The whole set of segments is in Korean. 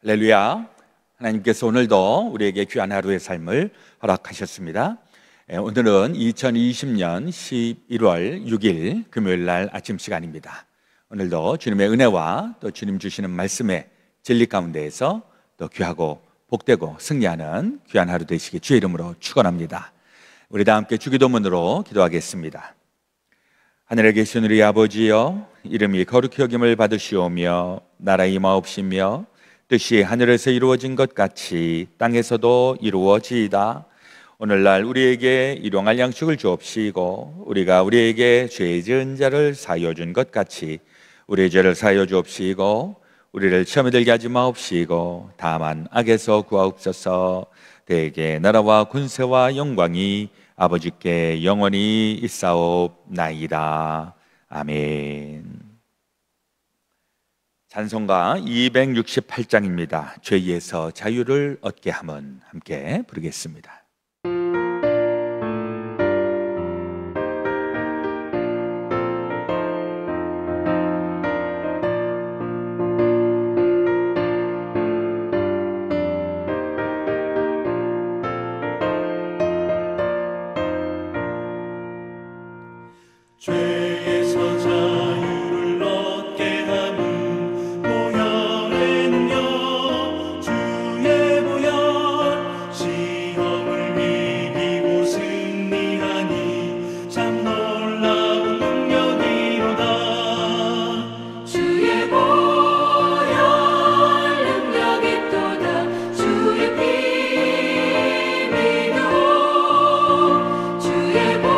할렐루야. 하나님께서 오늘도 우리에게 귀한 하루의 삶을 허락하셨습니다. 오늘은 2020년 11월 6일 금요일 날 아침 시간입니다. 오늘도 주님의 은혜와 또 주님 주시는 말씀의 진리 가운데에서 또 귀하고 복되고 승리하는 귀한 하루 되시기 주의 이름으로 축원합니다. 우리 다 함께 주기도문으로 기도하겠습니다. 하늘에 계신 우리 아버지여, 이름이 거룩히 여김을 받으시오며 나라 임하옵시며 뜻이 하늘에서 이루어진 것 같이 땅에서도 이루어지이다. 오늘날 우리에게 일용할 양식을 주옵시고 우리가 우리에게 죄 지은 자를 사하여 준 것 같이 우리의 죄를 사하여 주옵시고 우리를 시험에 들게 하지 마옵시고 다만 악에서 구하옵소서. 대개 나라와 군세와 영광이 아버지께 영원히 있사옵나이다. 아멘. 찬송가 268장입니다. 죄에서 자유를 얻게 함은 함께 부르겠습니다. 죄에서 자유를 얻게 함은 보혈에는요 주의 보혈 시험을 이기고 승리하니 참 놀라운 능력이로다. 주의 보혈 능력이 또다. 주의 피 믿어 주의 보혈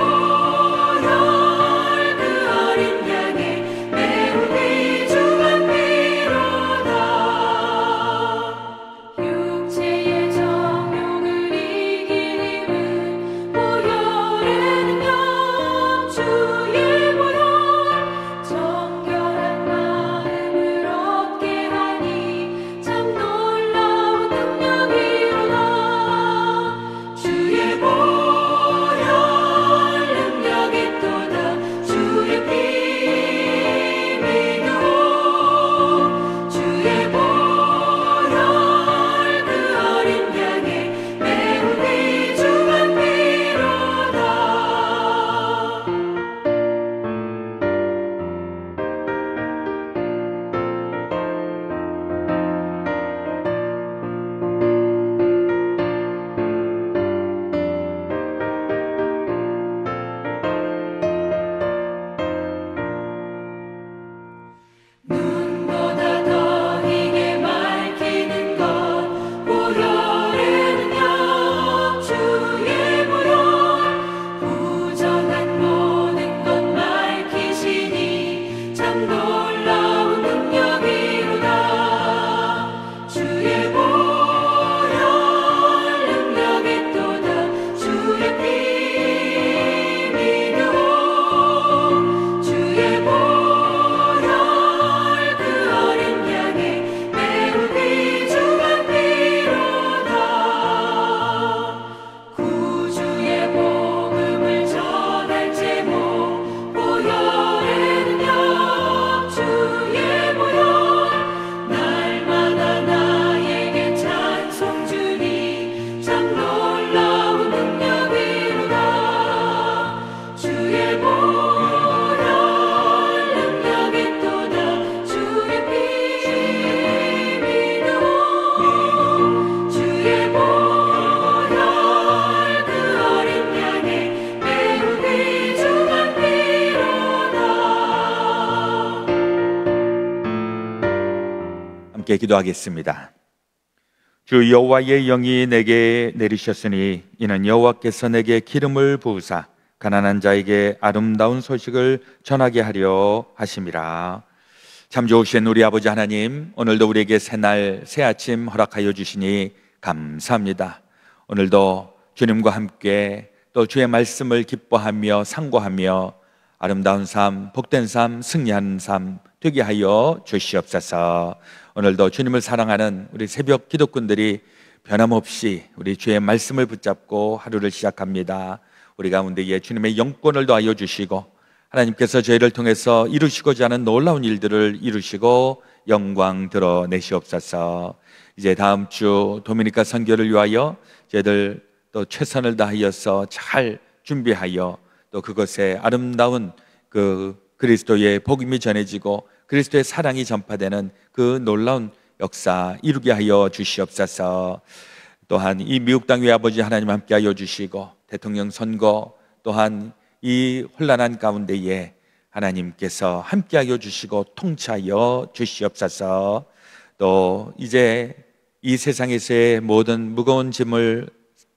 함께 기도하겠습니다. 주 여호와의 영이 내게 내리셨으니 이는 여호와께서 내게 기름을 부으사 가난한 자에게 아름다운 소식을 전하게 하려 하심이라. 참 좋으신 우리 아버지 하나님, 오늘도 우리에게 새날 새 아침 허락하여 주시니 감사합니다. 오늘도 주님과 함께 또 주의 말씀을 기뻐하며 상고하며 아름다운 삶, 복된 삶, 승리하는 삶 되게 하여 주시옵소서. 오늘도 주님을 사랑하는 우리 새벽 기도꾼들이 변함없이 우리 주의 말씀을 붙잡고 하루를 시작합니다. 우리 가운데에 주님의 영권을 더하여 주시고 하나님께서 저희를 통해서 이루시고자 하는 놀라운 일들을 이루시고 영광 드러내시옵소서. 이제 다음 주 도미니카 선교를 위하여 저희들 또 최선을 다하여서 잘 준비하여 또 그것에 아름다운 그 그리스도의 복음이 전해지고 그리스도의 사랑이 전파되는 그 놀라운 역사 이루게 하여 주시옵소서. 또한 이 미국 땅 위에 아버지 하나님 함께 하여 주시고 대통령 선거 또한 이 혼란한 가운데에 하나님께서 함께 하여 주시고 통치하여 주시옵소서. 또 이제 이 세상에서의 모든 무거운 짐을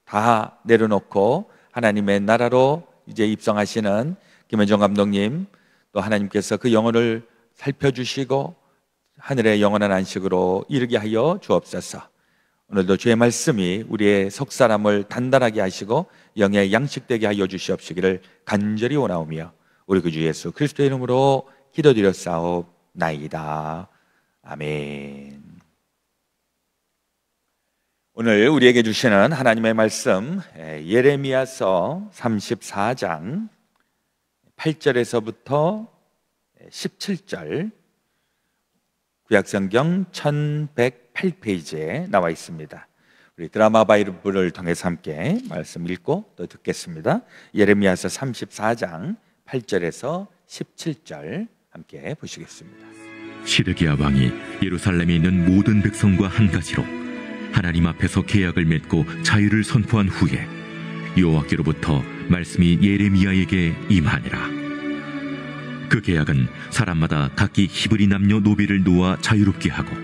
다 내려놓고 하나님의 나라로 이제 입성하시는 김현정 감독님, 또 하나님께서 그 영혼을 살펴주시고 하늘의 영원한 안식으로 이르게 하여 주옵소서. 오늘도 주의 말씀이 우리의 속사람을 단단하게 하시고 영의 양식되게 하여 주시옵시기를 간절히 원하오며 우리 구주 예수 그리스도의 이름으로 기도드렸사옵나이다. 아멘. 오늘 우리에게 주시는 하나님의 말씀 예레미야서 34장 8절에서부터 17절, 구약성경 1108페이지에 나와 있습니다. 우리 드라마 바이블을 통해서 함께 말씀 읽고 또 듣겠습니다. 예레미야서 34장 8절에서 17절 함께 보시겠습니다. 시드기야 왕이 예루살렘에 있는 모든 백성과 한 가지로 하나님 앞에서 계약을 맺고 자유를 선포한 후에 여호와께로부터 말씀이 예레미야에게 임하니라. 그 계약은 사람마다 각기 히브리 남녀 노비를 놓아 자유롭게 하고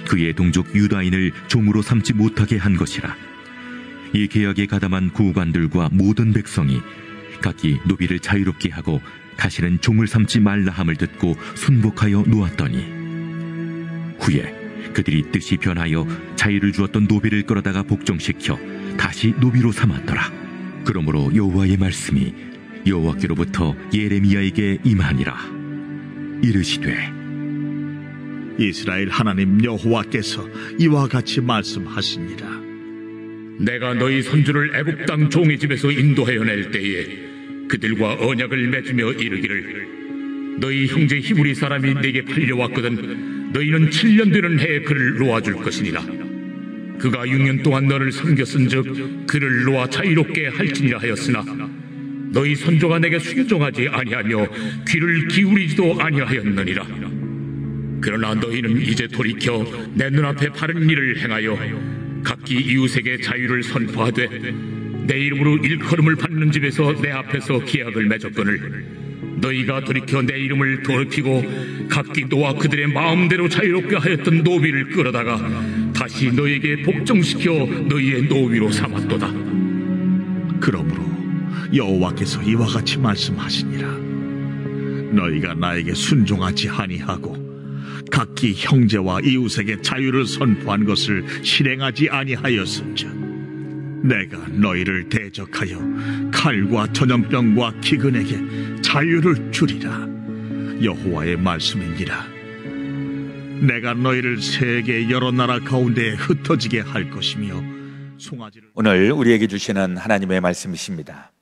그의 동족 유다인을 종으로 삼지 못하게 한 것이라. 이 계약에 가담한 구관들과 모든 백성이 각기 노비를 자유롭게 하고 다시는 종을 삼지 말라 함을 듣고 순복하여 놓았더니 후에 그들이 뜻이 변하여 자유를 주었던 노비를 끌어다가 복종시켜 다시 노비로 삼았더라. 그러므로 여호와의 말씀이 여호와께로부터 예레미야에게 임하니라. 이르시되 이스라엘 하나님 여호와께서 이와 같이 말씀하시니라. 내가 너희 손주를 애굽 땅 종의 집에서 인도하여 낼 때에 그들과 언약을 맺으며 이르기를 너희 형제 히브리 사람이 내게 팔려왔거든 너희는 7년 되는 해에 그를 놓아줄 것이니라. 그가 6년 동안 너를 섬겼은즉 그를 놓아 자유롭게 할지니라 하였으나 너희 선조가 내게 순종하지 아니하며 귀를 기울이지도 아니하였느니라. 그러나 너희는 이제 돌이켜 내 눈앞에 바른 일을 행하여 각기 이웃에게 자유를 선포하되 내 이름으로 일컬음을 받는 집에서 내 앞에서 계약을 맺었거늘 너희가 돌이켜 내 이름을 더럽히고 각기 너와 그들의 마음대로 자유롭게 하였던 노비를 끌어다가 다시 너희에게 복종시켜 너희의 노비로 삼았도다. 그러므로 여호와께서 이와 같이 말씀하시니라. 너희가 나에게 순종하지 아니하고 각기 형제와 이웃에게 자유를 선포한 것을 실행하지 아니하였은즉 내가 너희를 대적하여 칼과 전염병과 기근에게 자유를 주리라. 여호와의 말씀이니라. 내가 너희를 세계 여러 나라 가운데에 흩어지게 할 것이며 송아지를 오늘 우리에게 주시는 하나님의 말씀이십니다.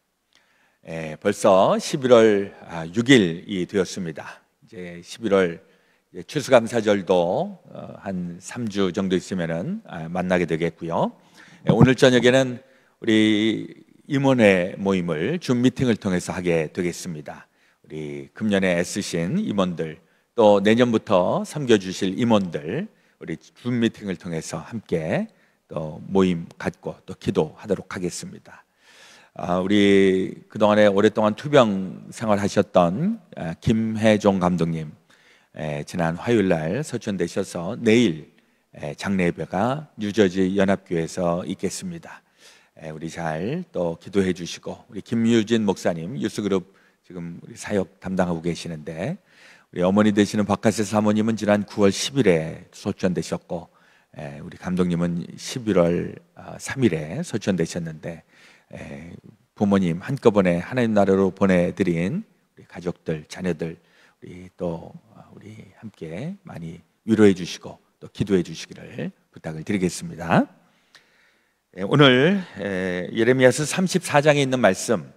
벌써 11월 6일이 되었습니다. 이제 11월 추수감사절도 한 3주 정도 있으면은 만나게 되겠고요. 오늘 저녁에는 우리 임원회 모임을 줌 미팅을 통해서 하게 되겠습니다. 우리 금년에 애쓰신 임원들 또 내년부터 섬겨주실 임원들 우리 줌 미팅을 통해서 함께 또 모임 갖고 또 기도하도록 하겠습니다. 우리 그동안에 오랫동안 투병 생활하셨던 김혜종 감독님 지난 화요일 날 서천되셔서 내일 장례 예배가 뉴저지 연합교회에서 있겠습니다. 우리 잘 또 기도해 주시고 우리 김유진 목사님 유스그룹 지금 우리 사역 담당하고 계시는데 우리 어머니 되시는 박하세 사모님은 지난 9월 10일에 소천되셨고 우리 감독님은 11월 3일에 소천되셨는데 부모님 한꺼번에 하나님 나라로 보내드린 우리 가족들 자녀들 우리 또 우리 함께 많이 위로해 주시고 또 기도해 주시기를 부탁을 드리겠습니다. 오늘 예레미야서 34장에 있는 말씀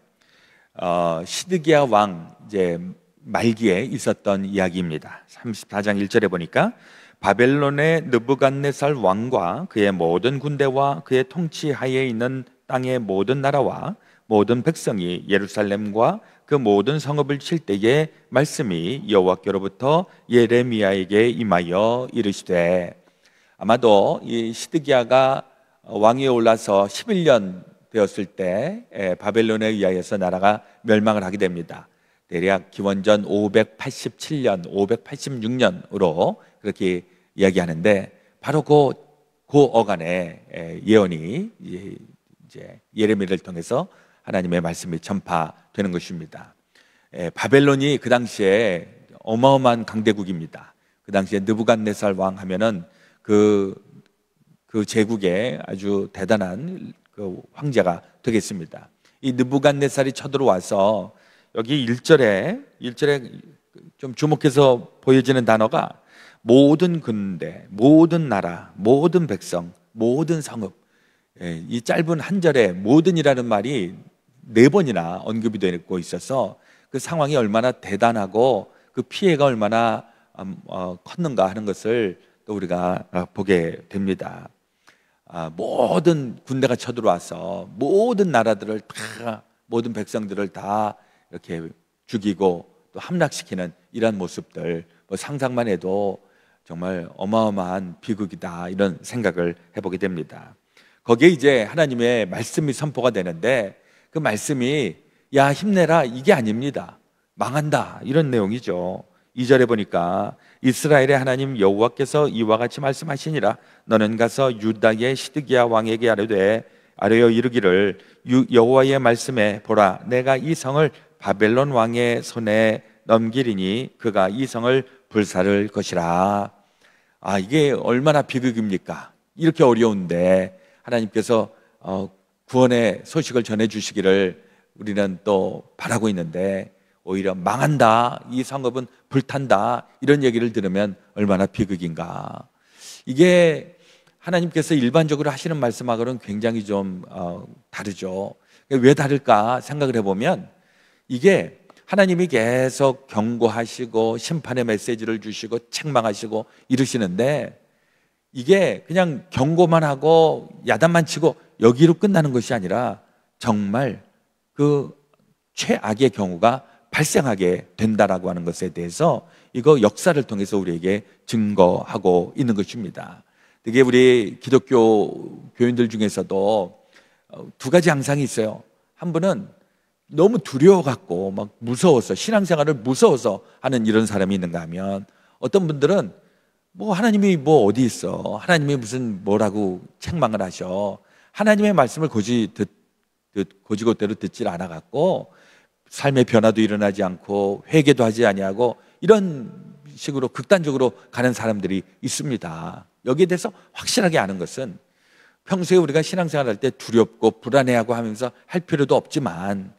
시드기야 왕 이제 말기에 있었던 이야기입니다. 34장 1절에 보니까 바벨론의 느부갓네살 왕과 그의 모든 군대와 그의 통치하에 있는 땅의 모든 나라와 모든 백성이 예루살렘과 그 모든 성읍을 칠 때에 말씀이 여호와께로부터 예레미야에게 임하여 이르시되, 아마도 이 시드기야가 왕위에 올라서 11년 되었을 때 바벨론에 의하여서 나라가 멸망을 하게 됩니다. 대략 기원전 587년, 586년으로 그렇게 이야기하는데, 바로 그 어간의 예언이 이제 예레미야를 통해서 하나님의 말씀이 전파되는 것입니다. 바벨론이 그 당시에 어마어마한 강대국입니다. 그 당시에 느부갓네살 왕 하면은 그 제국의 아주 대단한 그 황제가 되겠습니다. 이 느부갓네살이 쳐들어와서 여기 1절에 좀 주목해서 보여지는 단어가 모든 군대, 모든 나라, 모든 백성, 모든 성읍. 이 짧은 한 절에 모든이라는 말이 4번이나 언급이 되고 있어서 그 상황이 얼마나 대단하고 그 피해가 얼마나 컸는가 하는 것을 또 우리가 보게 됩니다. 모든 군대가 쳐들어와서 모든 나라들을 다, 모든 백성들을 다 이렇게 죽이고 또 함락시키는 이런 모습들, 상상만 해도 정말 어마어마한 비극이다, 이런 생각을 해보게 됩니다. 거기에 이제 하나님의 말씀이 선포가 되는데, 그 말씀이 야 힘내라 이게 아닙니다. 망한다, 이런 내용이죠. 2절에 보니까 이스라엘의 하나님 여호와께서 이와 같이 말씀하시니라. 너는 가서 유다의 시드기야 왕에게 아뢰어 이르기를, 여호와의 말씀에 보라, 내가 이 성을 바벨론 왕의 손에 넘기리니 그가 이 성을 불사를 것이라. 이게 얼마나 비극입니까? 이렇게 어려운데 하나님께서 구원의 소식을 전해주시기를 우리는 또 바라고 있는데, 오히려 망한다, 이 성읍은 불탄다, 이런 얘기를 들으면 얼마나 비극인가. 이게 하나님께서 일반적으로 하시는 말씀하고는 굉장히 좀 다르죠. 왜 다를까 생각을 해보면, 이게 하나님이 계속 경고하시고 심판의 메시지를 주시고 책망하시고 이러시는데, 이게 그냥 경고만 하고 야단만 치고 여기로 끝나는 것이 아니라 정말 그 최악의 경우가 발생하게 된다라고 하는 것에 대해서 이거 역사를 통해서 우리에게 증거하고 있는 것입니다. 되게 우리 기독교 교인들 중에서도 2가지 양상이 있어요. 한 분은 너무 두려워갖고 막 무서워서, 신앙생활을 무서워서 하는 이런 사람이 있는가 하면, 어떤 분들은 하나님이 어디 있어, 하나님이 무슨 뭐라고 책망을 하셔, 하나님의 말씀을 고지고대로 듣질 않아갖고 삶의 변화도 일어나지 않고 회개도 하지 아니하고 이런 식으로 극단적으로 가는 사람들이 있습니다. 여기에 대해서 확실하게 아는 것은, 평소에 우리가 신앙생활할 때 두렵고 불안해하고 하면서 할 필요도 없지만,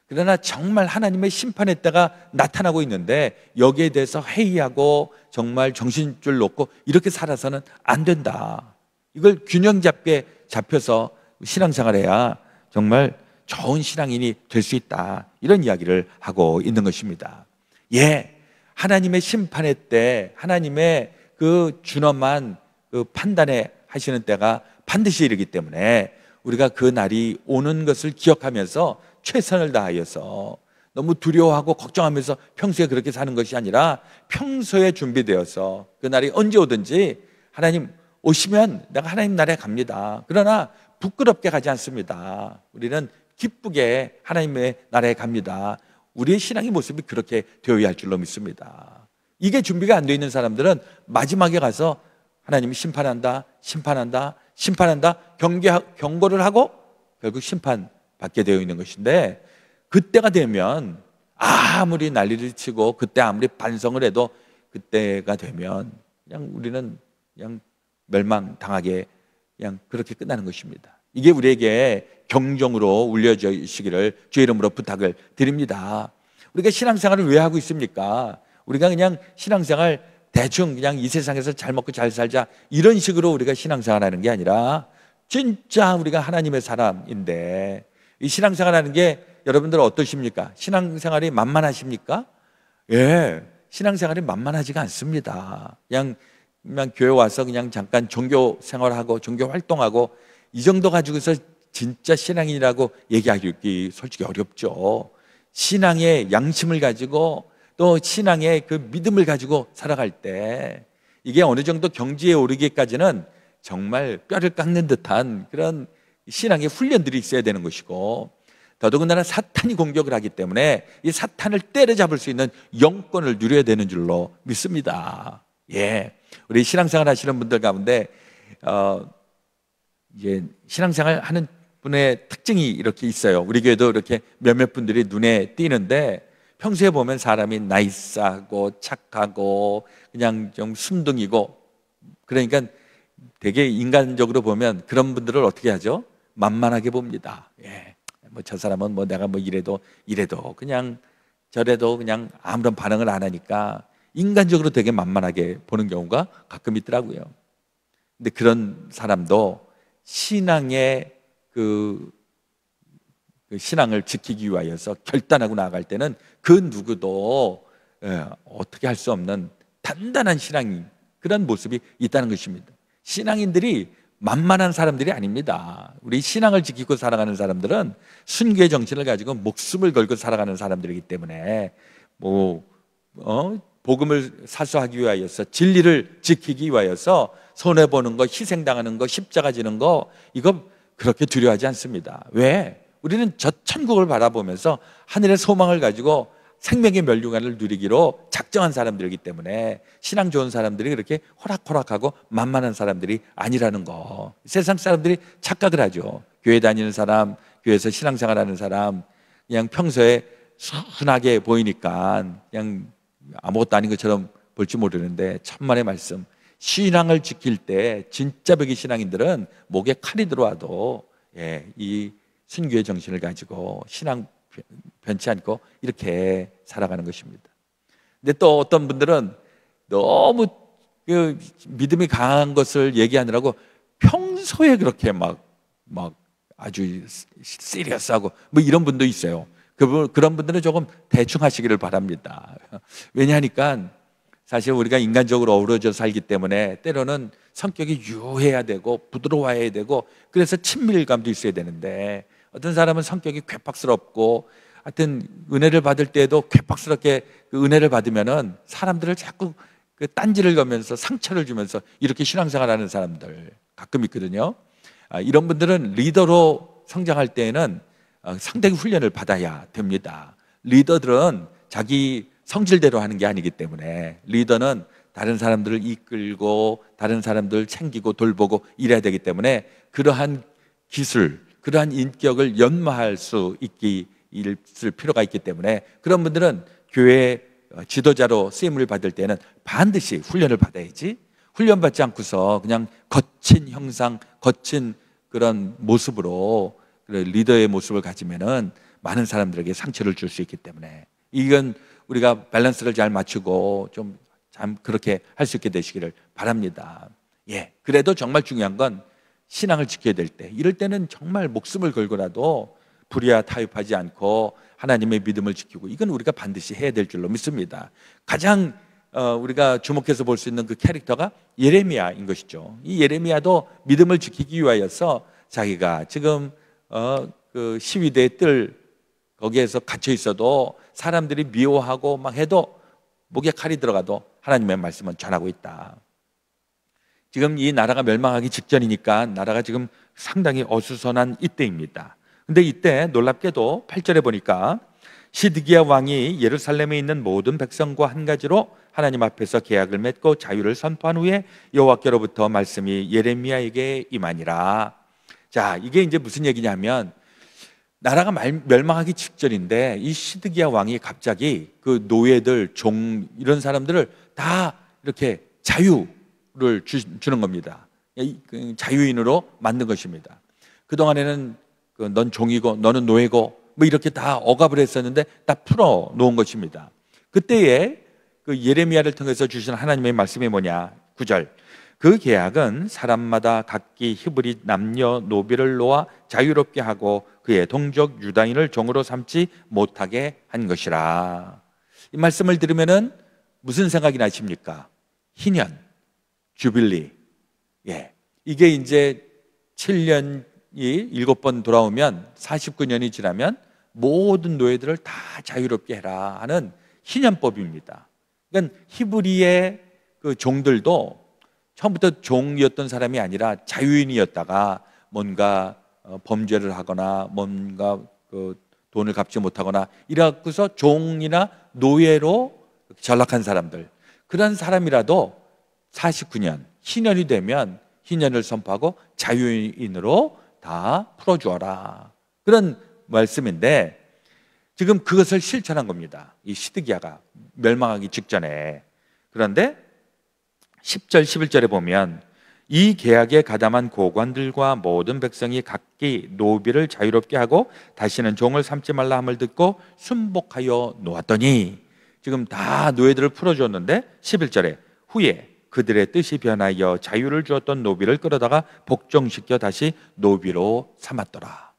그러나 정말 하나님의 심판의 때가 나타나고 있는데 여기에 대해서 회의하고 정말 정신줄 놓고 이렇게 살아서는 안 된다. 이걸 균형 잡게 잡혀서 신앙생활해야 정말 좋은 신앙인이 될 수 있다, 이런 이야기를 하고 있는 것입니다. 하나님의 심판의 때, 하나님의 그 준엄한 그 판단에 하시는 때가 반드시 이르기 때문에 우리가 그 날이 오는 것을 기억하면서 최선을 다하여서, 너무 두려워하고 걱정하면서 평소에 그렇게 사는 것이 아니라 평소에 준비되어서 그 날이 언제 오든지 하나님 오시면 내가 하나님 나라에 갑니다. 그러나 부끄럽게 가지 않습니다. 우리는 기쁘게 하나님의 나라에 갑니다. 우리의 신앙의 모습이 그렇게 되어야 할 줄로 믿습니다. 이게 준비가 안 되어 있는 사람들은 마지막에 가서 하나님이 심판한다, 경고를 하고 결국 심판받게 되어 있는 것인데, 그때가 되면 아무리 난리를 치고 그때 아무리 반성을 해도 그때가 되면 그냥 우리는 그냥 멸망당하게 그냥 그렇게 끝나는 것입니다. 이게 우리에게 경종으로 울려주시기를 주의 이름으로 부탁을 드립니다. 우리가 신앙생활을 왜 하고 있습니까? 우리가 그냥 신앙생활 대충 그냥 이 세상에서 잘 먹고 잘 살자, 이런 식으로 우리가 신앙생활 하는 게 아니라, 진짜 우리가 하나님의 사람인데, 이 신앙생활 하는 게 여러분들 어떠십니까? 신앙생활이 만만하십니까? 예, 신앙생활이 만만하지가 않습니다. 그냥 교회 와서 그냥 잠깐 종교 생활하고 종교 활동하고 이 정도 가지고서 진짜 신앙인이라고 얘기하기 솔직히 어렵죠. 신앙의 양심을 가지고 또 신앙의 그 믿음을 가지고 살아갈 때 이게 어느 정도 경지에 오르기까지는 정말 뼈를 깎는 듯한 그런 신앙의 훈련들이 있어야 되는 것이고, 더더군다나 사탄이 공격을 하기 때문에 이 사탄을 때려잡을 수 있는 영권을 누려야 되는 줄로 믿습니다. 예, 우리 신앙생활 하시는 분들 가운데 이제 신앙생활 하는 분의 특징이 이렇게 있어요. 우리 교회도 이렇게 몇몇 분들이 눈에 띄는데, 평소에 보면 사람이 나이스하고 착하고 그냥 좀 순둥이고, 그러니까 되게 인간적으로 보면 그런 분들을 어떻게 하죠? 만만하게 봅니다. 예, 뭐 저 사람은 뭐 내가 뭐 이래도 그냥 저래도 그냥 아무런 반응을 안 하니까 인간적으로 되게 만만하게 보는 경우가 가끔 있더라고요. 근데 그런 사람도 신앙의 그 신앙을 지키기 위하여서 결단하고 나아갈 때는 그 누구도 어떻게 할 수 없는 단단한 신앙이, 그런 모습이 있다는 것입니다. 신앙인들이 만만한 사람들이 아닙니다. 우리 신앙을 지키고 살아가는 사람들은 순교의 정신을 가지고 목숨을 걸고 살아가는 사람들이기 때문에 복음을 사수하기 위하여서, 진리를 지키기 위하여서 손해보는 거, 희생당하는 거, 십자가 지는 거, 이거 그렇게 두려워하지 않습니다. 왜? 우리는 저 천국을 바라보면서 하늘의 소망을 가지고 생명의 멸류관을 누리기로 작정한 사람들이기 때문에 신앙 좋은 사람들이 그렇게 호락호락하고 만만한 사람들이 아니라는 거. 세상 사람들이 착각을 하죠. 교회 다니는 사람, 교회에서 신앙생활하는 사람, 그냥 평소에 순하게 보이니까 그냥 아무것도 아닌 것처럼 볼지 모르는데, 천만의 말씀, 신앙을 지킬 때 진짜 벽의 신앙인들은 목에 칼이 들어와도 이 순교의 정신을 가지고 신앙 변치 않고 이렇게 살아가는 것입니다. 근데 또 어떤 분들은 너무 그 믿음이 강한 것을 얘기하느라고 평소에 그렇게 막 아주 시리어스하고 뭐 이런 분도 있어요. 그런 분들은 조금 대충 하시기를 바랍니다. 왜냐하니까 사실 우리가 인간적으로 어우러져 살기 때문에 때로는 성격이 유해야 되고 부드러워야 되고, 그래서 친밀감도 있어야 되는데, 어떤 사람은 성격이 괴팍스럽고 하여튼 은혜를 받을 때에도 괴팍스럽게 그 은혜를 받으면은 사람들을 자꾸 그 딴지를 거면서 상처를 주면서 이렇게 신앙생활하는 사람들 가끔 있거든요. 이런 분들은 리더로 성장할 때에는 상당히 훈련을 받아야 됩니다. 리더들은 자기 성질대로 하는 게 아니기 때문에, 리더는 다른 사람들을 이끌고 다른 사람들을 챙기고 돌보고 이래야 되기 때문에 그러한 기술, 그러한 인격을 연마할 수 있을 필요가 있기 때문에, 그런 분들은 교회 지도자로 쓰임을 받을 때는 반드시 훈련을 받아야지, 훈련받지 않고서 그냥 거친 형상, 거친 그런 모습으로 리더의 모습을 가지면은 많은 사람들에게 상처를 줄 수 있기 때문에, 이건 우리가 밸런스를 잘 맞추고 좀 참 그렇게 할 수 있게 되시기를 바랍니다. 예, 그래도 정말 중요한 건 신앙을 지켜야 될 때, 이럴 때는 정말 목숨을 걸고라도 불의와 타협하지 않고 하나님의 믿음을 지키고, 이건 우리가 반드시 해야 될 줄로 믿습니다. 가장 우리가 주목해서 볼 수 있는 그 캐릭터가 예레미야인 것이죠. 이 예레미야도 믿음을 지키기 위하여서 자기가 지금 그 시위대의 뜰 거기에서 갇혀 있어도 사람들이 미워하고 막 해도 목에 칼이 들어가도 하나님의 말씀은 전하고 있다. 지금 이 나라가 멸망하기 직전이니까 나라가 지금 상당히 어수선한 이때입니다. 근데 이때 놀랍게도 8절에 보니까 시드기야 왕이 예루살렘에 있는 모든 백성과 한 가지로 하나님 앞에서 계약을 맺고 자유를 선포한 후에 여호와께로부터 말씀이 예레미야에게 임하니라. 자, 이게 이제 무슨 얘기냐면, 나라가 멸망하기 직전인데 이 시드기야 왕이 갑자기 그 노예들, 종 이런 사람들을 다 이렇게 자유를 주는 겁니다. 자유인으로 만든 것입니다. 그동안에는 넌 종이고 너는 노예고 뭐 이렇게 다 억압을 했었는데 다 풀어 놓은 것입니다. 그때에 그 예레미야를 통해서 주신 하나님의 말씀이 뭐냐? 9절, 그 계약은 사람마다 각기 히브리 남녀 노비를 놓아 자유롭게 하고 그의 동족 유다인을 종으로 삼지 못하게 한 것이라. 이 말씀을 들으면은 무슨 생각이 나십니까? 희년, 주빌리. 예. 이게 이제 7년이 7번 돌아오면 49년이 지나면 모든 노예들을 다 자유롭게 해라 하는 희년법입니다. 그러니까 히브리의 그 종들도 처음부터 종이었던 사람이 아니라 자유인이었다가 뭔가 범죄를 하거나 뭔가 그 돈을 갚지 못하거나 이래갖고서 종이나 노예로 전락한 사람들, 그런 사람이라도 49년 희년이 되면 희년을 선포하고 자유인으로 다 풀어주어라, 그런 말씀인데 지금 그것을 실천한 겁니다. 이 시드기야가 멸망하기 직전에. 그런데 10절 11절에 보면 이 계약에 가담한 고관들과 모든 백성이 각기 노비를 자유롭게 하고 다시는 종을 삼지 말라 함을 듣고 순복하여 놓았더니, 지금 다 노예들을 풀어줬는데 11절에 후에 그들의 뜻이 변하여 자유를 주었던 노비를 끌어다가 복종시켜 다시 노비로 삼았더라.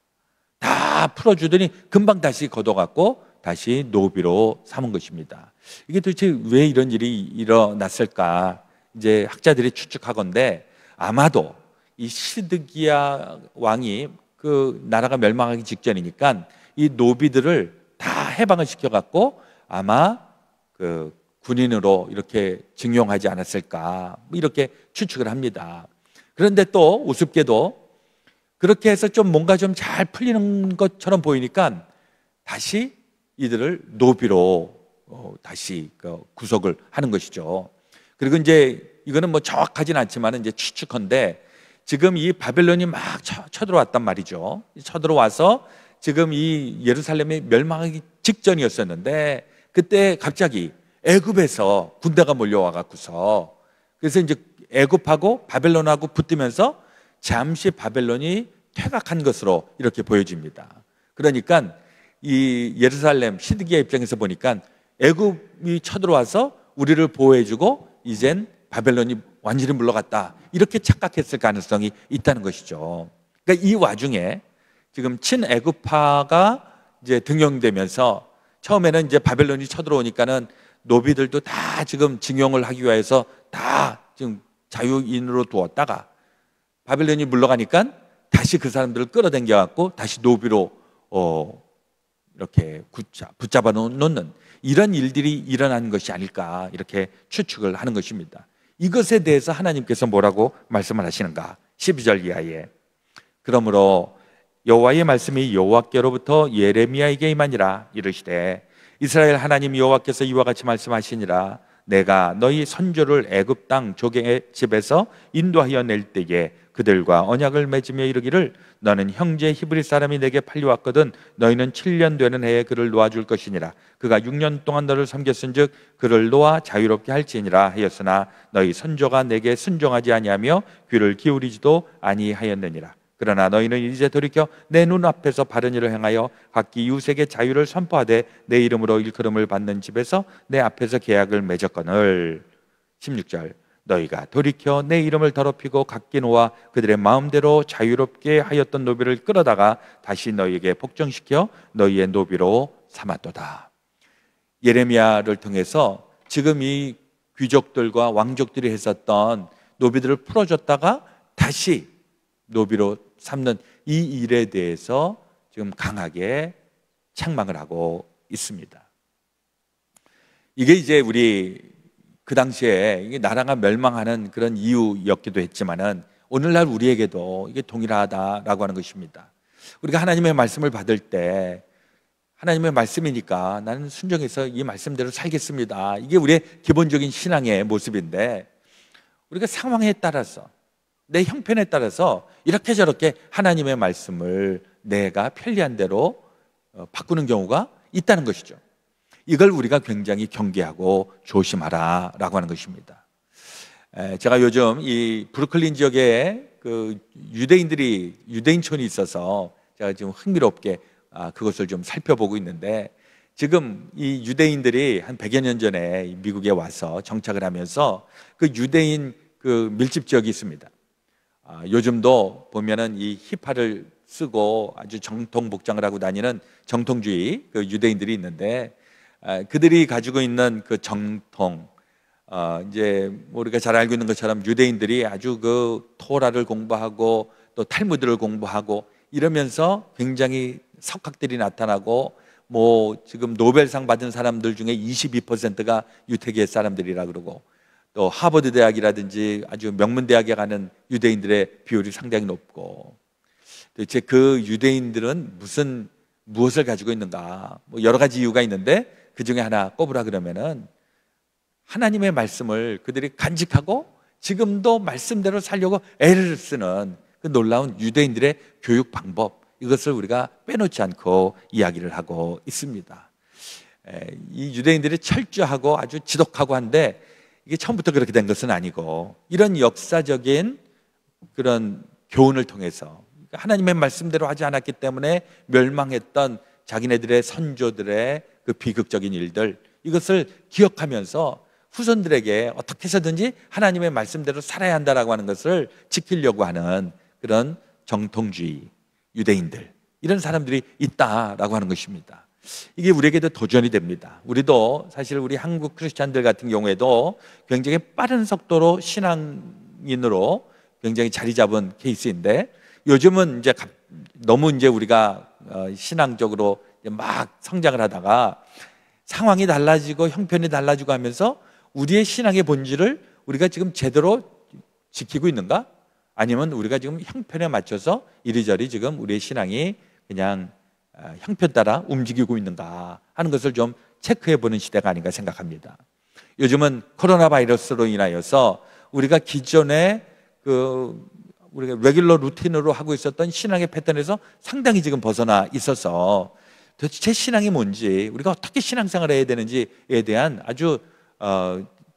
다 풀어주더니 금방 다시 걷어갖고 다시 노비로 삼은 것입니다. 이게 도대체 왜 이런 일이 일어났을까? 이제 학자들이 추측하건대 아마도 이 시드기야 왕이 그 나라가 멸망하기 직전이니까 이 노비들을 다 해방을 시켜갖고 아마 그 군인으로 이렇게 증용하지 않았을까, 이렇게 추측을 합니다. 그런데 또 우습게도 그렇게 해서 좀 뭔가 좀 잘 풀리는 것처럼 보이니까 다시 이들을 노비로 다시 구속을 하는 것이죠. 그리고 이제 이거는 뭐 정확하진 않지만 이제 추측컨대 지금 이 바벨론이 막 쳐들어왔단 말이죠. 쳐들어와서 지금 이 예루살렘이 멸망하기 직전이었었는데 그때 갑자기 애굽에서 군대가 몰려와 갖고서, 그래서 이제 애굽하고 바벨론하고 붙으면서 잠시 바벨론이 퇴각한 것으로 이렇게 보여집니다. 그러니까 이 예루살렘 시드기야 입장에서 보니까 애굽이 쳐들어와서 우리를 보호해주고 이젠 바벨론이 완전히 물러갔다, 이렇게 착각했을 가능성이 있다는 것이죠. 그러니까 이 와중에 지금 친애굽파가 이제 등용되면서 처음에는 이제 바벨론이 쳐들어오니까는 노비들도 다 지금 징용을 하기 위해서 다 지금 자유인으로 두었다가 바벨론이 물러가니까 다시 그 사람들을 끌어당겨 갖고 다시 노비로 이렇게 붙잡아 놓는 이런 일들이 일어난 것이 아닐까, 이렇게 추측을 하는 것입니다. 이것에 대해서 하나님께서 뭐라고 말씀을 하시는가? 12절 이하에 그러므로 여호와의 말씀이 여호와께로부터 예레미야에게 임하니라. 이르시되 이스라엘 하나님 여호와께서 이와 같이 말씀하시니라. 내가 너희 선조를 애굽 땅 조개의 집에서 인도하여 낼 때에 그들과 언약을 맺으며 이르기를 너는 형제 히브리 사람이 내게 팔려왔거든 너희는 7년 되는 해에 그를 놓아줄 것이니라. 그가 6년 동안 너를 섬겼은즉 그를 놓아 자유롭게 할지니라 하였으나 너희 선조가 내게 순종하지 아니하며 귀를 기울이지도 아니하였느니라. 그러나 너희는 이제 돌이켜 내 눈앞에서 바른 일을 행하여 각기 이웃에게 자유를 선포하되 내 이름으로 일컬음을 받는 집에서 내 앞에서 계약을 맺었거늘. 16절 너희가 돌이켜 내 이름을 더럽히고 각기 놓아 그들의 마음대로 자유롭게 하였던 노비를 끌어다가 다시 너희에게 복종시켜 너희의 노비로 삼았도다. 예레미야를 통해서 지금 이 귀족들과 왕족들이 했었던 노비들을 풀어줬다가 다시 노비로 삼는 이 일에 대해서 지금 강하게 책망을 하고 있습니다. 이게 이제 우리 그 당시에 이게 나라가 멸망하는 그런 이유였기도 했지만은 오늘날 우리에게도 이게 동일하다라고 하는 것입니다. 우리가 하나님의 말씀을 받을 때 하나님의 말씀이니까 나는 순종해서 이 말씀대로 살겠습니다. 이게 우리의 기본적인 신앙의 모습인데 우리가 상황에 따라서 내 형편에 따라서 이렇게 저렇게 하나님의 말씀을 내가 편리한 대로 바꾸는 경우가 있다는 것이죠. 이걸 우리가 굉장히 경계하고 조심하라 라고 하는 것입니다. 제가 요즘 이 브루클린 지역에 그 유대인촌이 있어서 제가 지금 흥미롭게 그것을 좀 살펴보고 있는데, 지금 이 유대인들이 한 100여 년 전에 미국에 와서 정착을 하면서 그 유대인 그 밀집 지역이 있습니다. 요즘도 보면은 이 히파를 쓰고 아주 정통 복장을 하고 다니는 정통주의 그 유대인들이 있는데, 그들이 가지고 있는 그 정통, 이제 우리가 잘 알고 있는 것처럼 유대인들이 아주 그 토라를 공부하고 또 탈무드를 공부하고 이러면서 굉장히 석학들이 나타나고, 뭐 지금 노벨상 받은 사람들 중에 22%가 유태계 사람들이라 그러고, 또 하버드 대학이라든지 아주 명문 대학에 가는 유대인들의 비율이 상당히 높고, 도대체 그 유대인들은 무엇을 가지고 있는가? 뭐 여러 가지 이유가 있는데 그 중에 하나 꼽으라 그러면은 하나님의 말씀을 그들이 간직하고 지금도 말씀대로 살려고 애를 쓰는 그 놀라운 유대인들의 교육 방법, 이것을 우리가 빼놓지 않고 이야기를 하고 있습니다. 이 유대인들이 철저하고 아주 지독하고 한데 이게 처음부터 그렇게 된 것은 아니고, 이런 역사적인 그런 교훈을 통해서 하나님의 말씀대로 하지 않았기 때문에 멸망했던 자기네들의 선조들의 그 비극적인 일들, 이것을 기억하면서 후손들에게 어떻게 해서든지 하나님의 말씀대로 살아야 한다라고 하는 것을 지키려고 하는 그런 정통주의 유대인들, 이런 사람들이 있다라고 하는 것입니다. 이게 우리에게도 도전이 됩니다. 우리도 사실 우리 한국 크리스찬들 같은 경우에도 굉장히 빠른 속도로 신앙인으로 굉장히 자리 잡은 케이스인데, 요즘은 이제 너무 이제 우리가 신앙적으로 막 성장을 하다가 상황이 달라지고 형편이 달라지고 하면서 우리의 신앙의 본질을 우리가 지금 제대로 지키고 있는가? 아니면 우리가 지금 형편에 맞춰서 이리저리 지금 우리의 신앙이 그냥 형편 따라 움직이고 있는가 하는 것을 좀 체크해 보는 시대가 아닌가 생각합니다. 요즘은 코로나 바이러스로 인하여서 우리가 기존에 우리가 레귤러 루틴으로 하고 있었던 신앙의 패턴에서 상당히 지금 벗어나 있어서 도대체 신앙이 뭔지, 우리가 어떻게 신앙생활을 해야 되는지에 대한 아주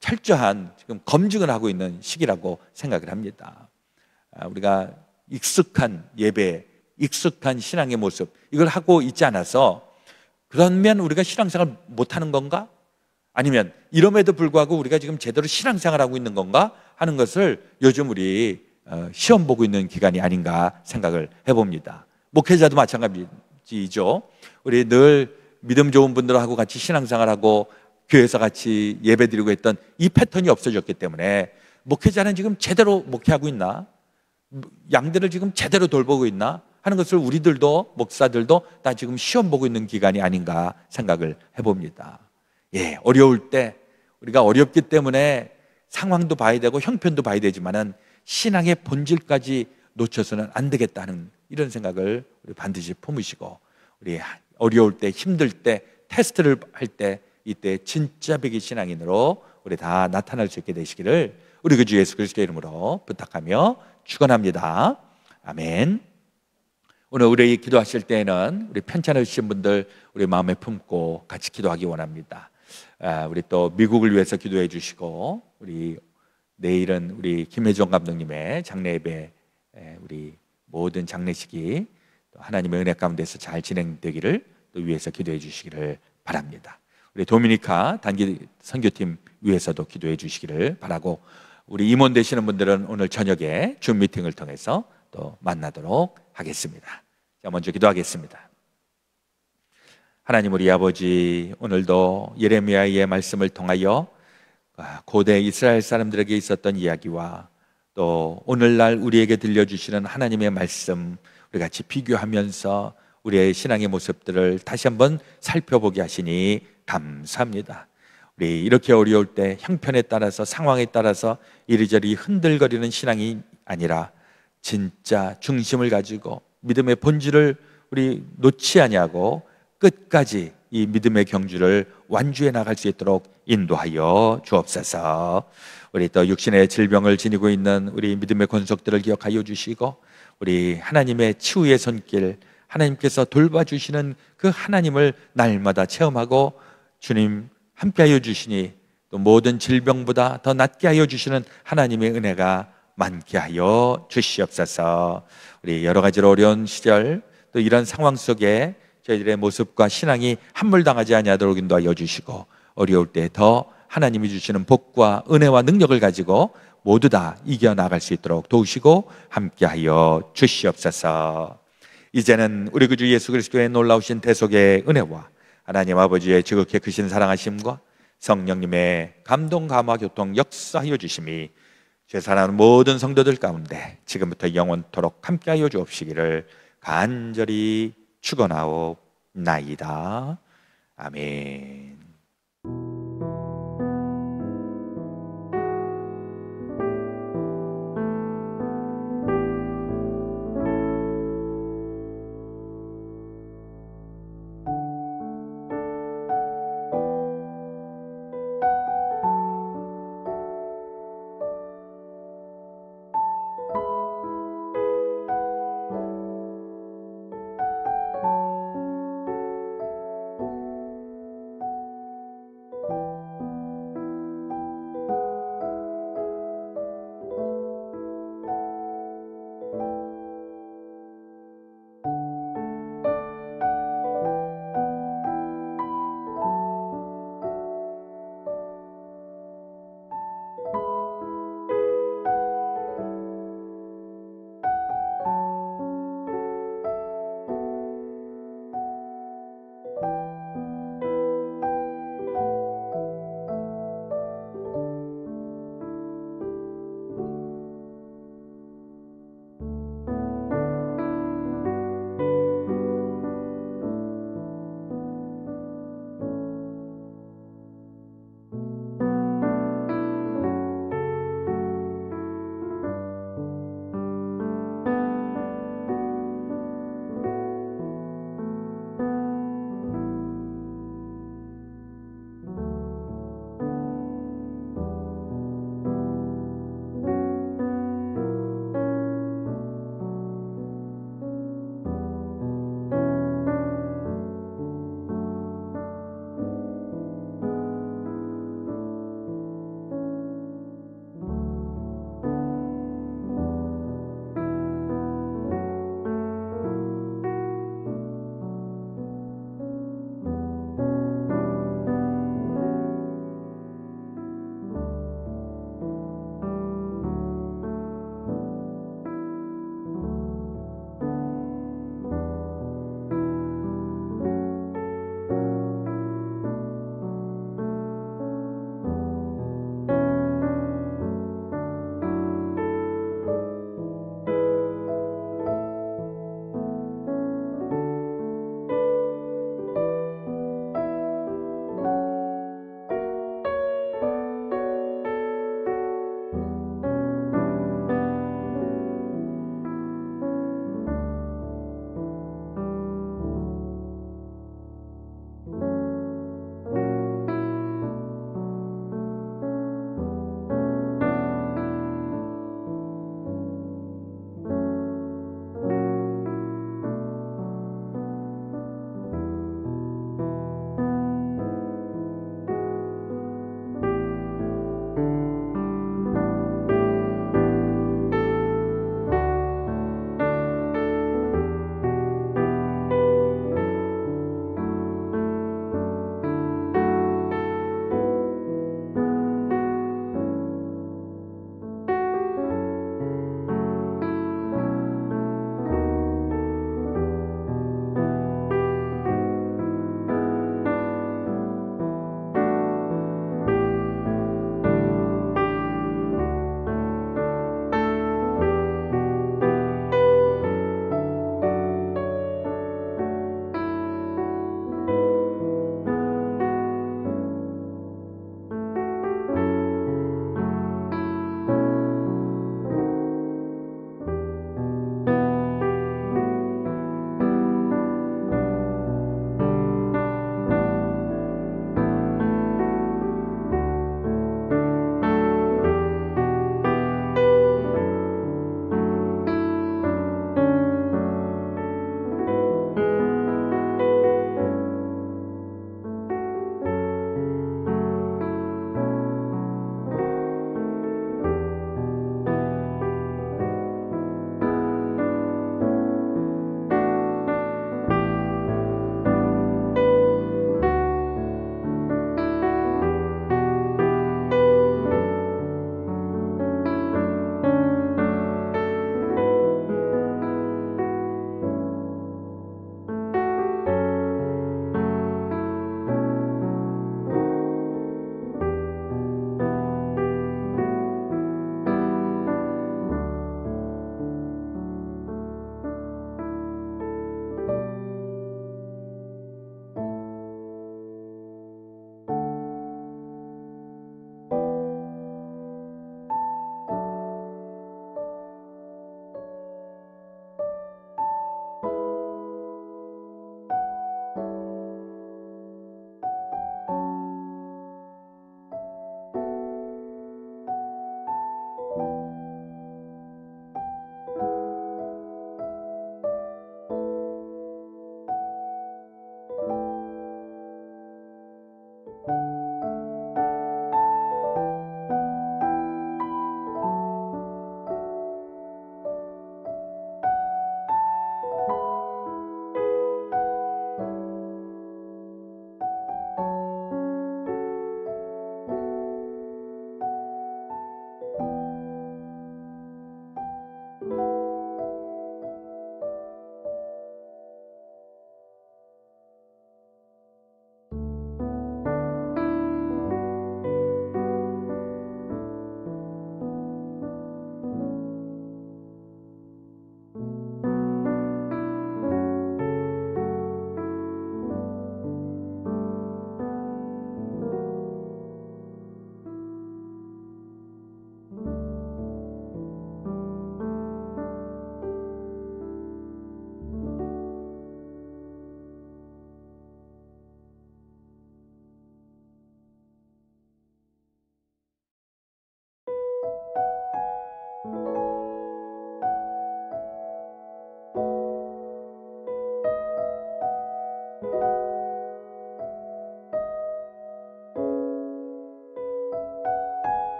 철저한 지금 검증을 하고 있는 시기라고 생각을 합니다. 우리가 익숙한 예배, 익숙한 신앙의 모습, 이걸 하고 있지 않아서 그러면 우리가 신앙생활 못하는 건가? 아니면 이럼에도 불구하고 우리가 지금 제대로 신앙생활하고 있는 건가? 하는 것을 요즘 우리 시험 보고 있는 기간이 아닌가 생각을 해봅니다. 목회자도 마찬가지죠. 우리 늘 믿음 좋은 분들하고 같이 신앙생활하고 교회에서 같이 예배드리고 했던 이 패턴이 없어졌기 때문에 목회자는 지금 제대로 목회하고 있나? 양들을 지금 제대로 돌보고 있나? 하는 것을 우리들도, 목사들도 다 지금 시험 보고 있는 기간이 아닌가 생각을 해봅니다. 예, 어려울 때 우리가 어렵기 때문에 상황도 봐야 되고 형편도 봐야 되지만은 신앙의 본질까지 놓쳐서는 안 되겠다는 이런 생각을 우리 반드시 품으시고, 우리 어려울 때, 힘들 때, 테스트를 할 때, 이때 진짜 백의 신앙인으로 우리 다 나타날 수 있게 되시기를 우리 그 주 예수 그리스도의 이름으로 부탁하며 축원합니다. 아멘. 오늘 우리 기도하실 때에는 우리 편찮으신 분들 우리 마음에 품고 같이 기도하기 원합니다. 우리 또 미국을 위해서 기도해 주시고, 우리 내일은 우리 김혜정 감독님의 장례 예배, 우리 모든 장례식이 또 하나님의 은혜 가운데서 잘 진행되기를 또 위해서 기도해 주시기를 바랍니다. 우리 도미니카 단기 선교팀 위해서도 기도해 주시기를 바라고, 우리 임원 되시는 분들은 오늘 저녁에 줌 미팅을 통해서 또 만나도록 하겠습니다. 자, 먼저 기도하겠습니다. 하나님 우리 아버지, 오늘도 예레미야의 말씀을 통하여 고대 이스라엘 사람들에게 있었던 이야기와 또 오늘날 우리에게 들려주시는 하나님의 말씀, 우리 같이 비교하면서 우리의 신앙의 모습들을 다시 한번 살펴보게 하시니 감사합니다. 우리 이렇게 어려울 때 형편에 따라서, 상황에 따라서 이리저리 흔들거리는 신앙이 아니라 진짜 중심을 가지고 믿음의 본질을 우리 놓지 아니하고 끝까지 이 믿음의 경주를 완주해 나갈 수 있도록 인도하여 주옵소서. 우리 또 육신의 질병을 지니고 있는 우리 믿음의 권속들을 기억하여 주시고, 우리 하나님의 치유의 손길, 하나님께서 돌봐주시는 그 하나님을 날마다 체험하고 주님 함께하여 주시니 또 모든 질병보다 더 낫게 하여 주시는 하나님의 은혜가 많게 하여 주시옵소서. 우리 여러 가지로 어려운 시절, 또 이런 상황 속에 저희들의 모습과 신앙이 함몰당하지 아니하도록 인도하여 주시고, 어려울 때 더 하나님이 주시는 복과 은혜와 능력을 가지고 모두 다 이겨나갈 수 있도록 도우시고 함께하여 주시옵소서. 이제는 우리 구주 예수 그리스도의 놀라우신 대속의 은혜와 하나님 아버지의 지극히 크신 사랑하심과 성령님의 감동 감화 교통 역사하여 주심이 죄사하는 모든 성도들 가운데 지금부터 영원토록 함께하여 주옵시기를 간절히 축원하옵나이다. 아멘.